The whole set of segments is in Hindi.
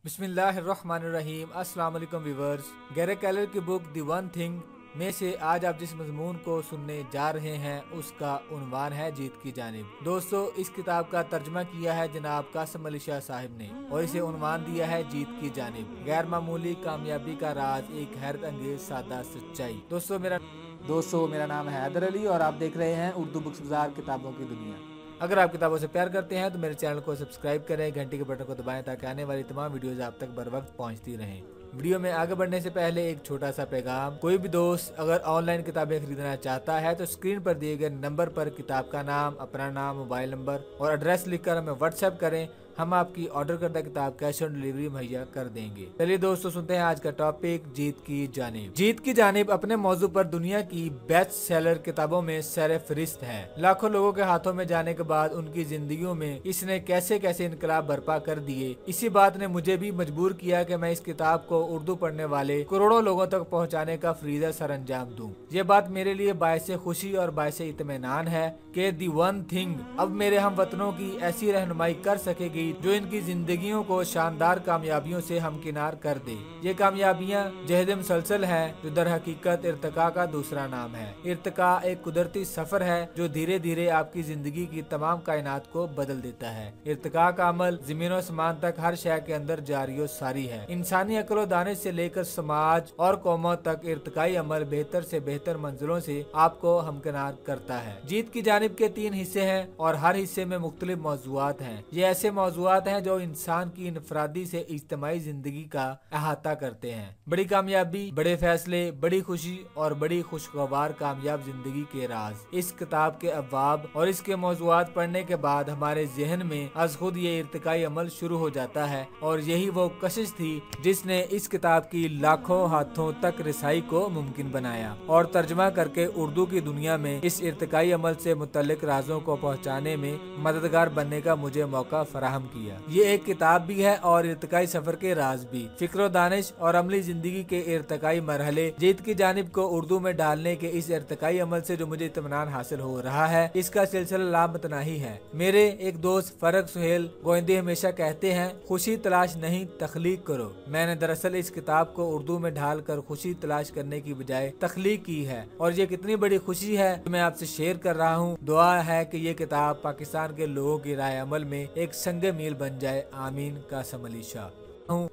बिस्मिल्लाहिर्रहमानिर्रहीम। अस्सलाम वालेकुम व्यूअर्स। गैरे कैलर की बुक द वन थिंग में से आज आप जिस मजमून को सुनने जा रहे हैं उसका उन्वान है जीत की जानिब। दोस्तों, इस किताब का तर्जमा किया है जनाब कासिम अली शाह साहिब ने और इसे उन्वान दिया है जीत की जानिब। गैर मामूली कामयाबी का राज, एक हैरत अंगेज सादा सच्चाई। दोस्तों मेरा नाम है हैदर अली और आप देख रहे हैं उर्दू बुक्स बाजार किताबों की दुनिया। अगर आप किताबों से प्यार करते हैं तो मेरे चैनल को सब्सक्राइब करें, घंटी के बटन को दबाएं ताकि आने वाली तमाम वीडियोस आप तक बर वक्त पहुंचती रहें। वीडियो में आगे बढ़ने से पहले एक छोटा सा पैगाम। कोई भी दोस्त अगर ऑनलाइन किताबें खरीदना चाहता है तो स्क्रीन पर दिए गए नंबर पर किताब का नाम, अपना नाम, मोबाइल नंबर और एड्रेस लिखकर हमें व्हाट्सएप करें। हम आपकी ऑर्डर करदा किताब कैश ऑन डिलीवरी मुहैया कर देंगे। चलिए दोस्तों, सुनते हैं आज का टॉपिक जीत की जानिब। जीत की जानिब अपने मौजू पर दुनिया की बेस्ट सेलर किताबों में सर फहरिस्त है। लाखों लोगों के हाथों में जाने के बाद उनकी जिंदगियों में इसने कैसे कैसे इनकलाब बर्पा कर दिए। इसी बात ने मुझे भी मजबूर किया कि मैं इस किताब को उर्दू पढ़ने वाले करोड़ों लोगों तक पहुँचाने का फरीजा सर अंजाम दूँ। ये बात मेरे लिए बायसे खुशी और बायसे इत्मीनान है कि दी वन थिंग अब मेरे हम वतनों की ऐसी रहनुमाई कर सकेगी जो इनकी जिंदगियों को शानदार कामयाबियों से हमकिनार कर दे। ये कामयाबियाँ जहद मुसलसल हैं जो दर हकीकत इर्तिका का दूसरा नाम है। इर्तिका एक कुदरती सफर है जो धीरे धीरे आपकी जिंदगी की तमाम कायनात को बदल देता है। इर्तिका का अमल जमीन आसमान तक हर शय के अंदर जारी सारी है। इंसानी अक्ल दानिश से लेकर समाज और कौमों तक इर्तिकाई अमल बेहतर से बेहतर मंजिलों से आपको हमकिनार करता है। जीत की जानिब के 3 हिस्से हैं और हर हिस्से में मुख्तलिफ मौजूआत हैं। ये ऐसे मौजूआत हैं जो इंसान की इनफरादी से इज्तिमाई जिंदगी का अहाता करते हैं। बड़ी कामयाबी, बड़े फैसले, बड़ी खुशी और बड़ी खुशगवार कामयाब जिंदगी के राज। इस किताब के अब्वाब और इसके मौजूआत पढ़ने के बाद हमारे जहन में अज खुद ये इर्तिकाई अमल शुरू हो जाता है और यही वो कशिश थी जिसने इस किताब की लाखों हाथों तक रिसाई को मुमकिन बनाया और तर्जमा करके उर्दू की दुनिया में इस इर्तिकाई अमल से मुतल्लिक राजों को पहुँचाने में मददगार बनने का मुझे मौका फराहम किया। ये एक किताब भी है और इर्तिकाई सफर के राज भी। फिक्र दानिश और अमली जिंदगी के इर्तिकाई मरहले जीत की जानिब को उर्दू में डालने के इस इर्तिकाई अमल से जो मुझे इत्मीनान हासिल हो रहा है, इसका सिलसिला लामतनाही है। मेरे एक दोस्त फरक सुहेल गोइंदे हमेशा कहते हैं, खुशी तलाश नहीं तख्लीक करो। मैंने दरअसल इस किताब को उर्दू में ढाल कर खुशी तलाश करने की बजाय तख्लीक की है और ये कितनी बड़ी खुशी है मैं आपसे शेयर कर रहा हूँ। दुआ है कि ये किताब पाकिस्तान के लोगों की राय अमल में एक संगे मील बन जाए। आमीन। कासिम अली शाह।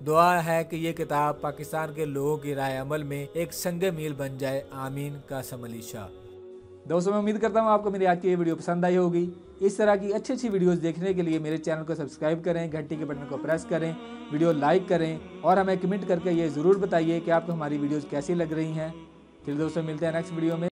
दुआ है कि ये किताब पाकिस्तान के लोगों की राय अमल में एक संगे मील बन जाए। आमीन। कासिम अली शाह। दोस्तों, मैं उम्मीद करता हूँ आपको मेरी आज की ये वीडियो पसंद आई होगी। इस तरह की अच्छी अच्छी वीडियोस देखने के लिए मेरे चैनल को सब्सक्राइब करें, घंटी के बटन को प्रेस करें, वीडियो लाइक करें और हमें कमेंट करके ये ज़रूर बताइए कि आपको हमारी वीडियोस कैसी लग रही हैं। फिर दोस्तों मिलते हैं नेक्स्ट वीडियो में।